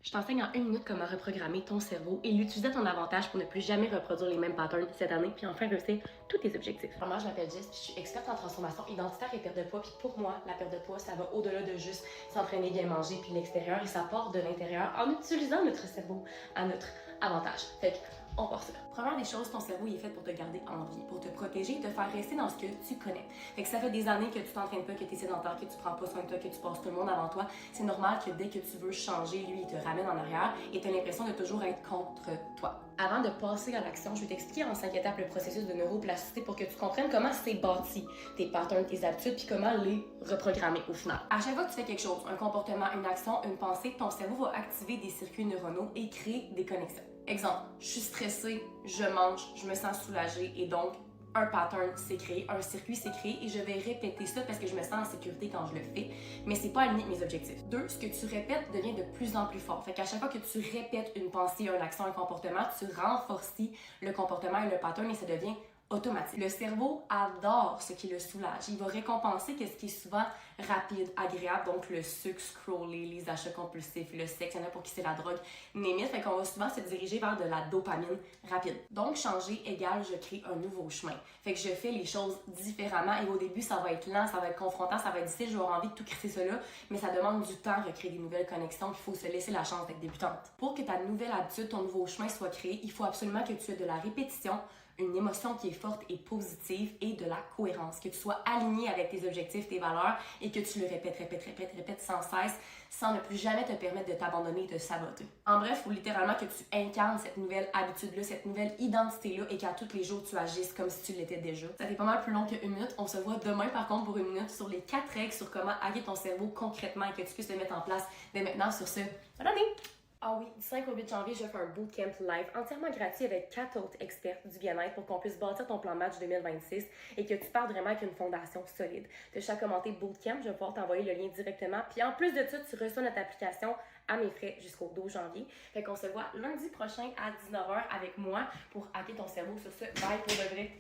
Je t'enseigne en 1 minute comment reprogrammer ton cerveau et l'utiliser à ton avantage pour ne plus jamais reproduire les mêmes patterns cette année, puis enfin réussir tous tes objectifs. Alors moi, je m'appelle Jess, puis je suis experte en transformation identitaire et perte de poids. Puis pour moi, la perte de poids, ça va au-delà de juste s'entraîner, bien manger, puis l'extérieur, et ça part de l'intérieur en utilisant notre cerveau à notre avantage. Fait que, on part ça. Première des choses, ton cerveau il est fait pour te garder en vie, pour te protéger et te faire rester dans ce que tu connais. Fait que ça fait des années que tu t'entraînes pas, que tu es sédentaire, que tu prends pas soin de toi, que tu passes tout le monde avant toi. C'est normal que dès que tu veux changer, lui, il te ramène en arrière et tu as l'impression de toujours être contre toi. Avant de passer à l'action, je vais t'expliquer en 5 étapes le processus de neuroplasticité pour que tu comprennes comment c'est bâti, tes patterns, tes habitudes, puis comment les reprogrammer au final. À chaque fois que tu fais quelque chose, un comportement, une action, une pensée, ton cerveau va activer des circuits neuronaux et créer des connexions. Exemple, je suis stressée, je mange, je me sens soulagée et donc un pattern s'est créé, un circuit s'est créé et je vais répéter ça parce que je me sens en sécurité quand je le fais, mais c'est pas aligné avec mes objectifs. 2, ce que tu répètes devient de plus en plus fort. Fait qu'à chaque fois que tu répètes une pensée, une action, un comportement, tu renforces le comportement et le pattern et ça devient automatique. Le cerveau adore ce qui le soulage. Il va récompenser ce qui est souvent rapide, agréable, donc le sucre, scroller, les achats compulsifs, le sexe, il y en a pour qui c'est la drogue, limite, fait qu'on va souvent se diriger vers de la dopamine rapide. Donc, changer égale je crée un nouveau chemin. Fait que je fais les choses différemment et au début, ça va être lent, ça va être confrontant, ça va être difficile, je vais avoir envie de tout crisser ça là, mais ça demande du temps de créer des nouvelles connexions, il faut se laisser la chance d'être débutante. Pour que ta nouvelle habitude, ton nouveau chemin soit créé, il faut absolument que tu aies de la répétition, une émotion qui est forte et positive et de la cohérence, que tu sois aligné avec tes objectifs, tes valeurs et que tu le répètes sans cesse sans ne plus jamais te permettre de t'abandonner et de saboter. En bref, il faut littéralement que tu incarnes cette nouvelle habitude-là, cette nouvelle identité-là et qu'à tous les jours, tu agisses comme si tu l'étais déjà. Ça fait pas mal plus long que 1 minute. On se voit demain, par contre, pour 1 minute sur les 4 règles sur comment hacker ton cerveau concrètement et que tu puisses le mettre en place dès maintenant. Sur ce, bonne année! Ah oui, du 5 au 8 janvier, je fais un bootcamp live entièrement gratuit avec 4 autres experts du bien-être pour qu'on puisse bâtir ton plan match 2026 et que tu partes vraiment avec une fondation solide. De chaque commenté bootcamp, je vais pouvoir t'envoyer le lien directement. Puis en plus de ça, tu reçois notre application à mes frais jusqu'au 12 janvier. Fait qu'on se voit lundi prochain à 19h avec moi pour hacker ton cerveau. Sur ce, bye pour de vrai.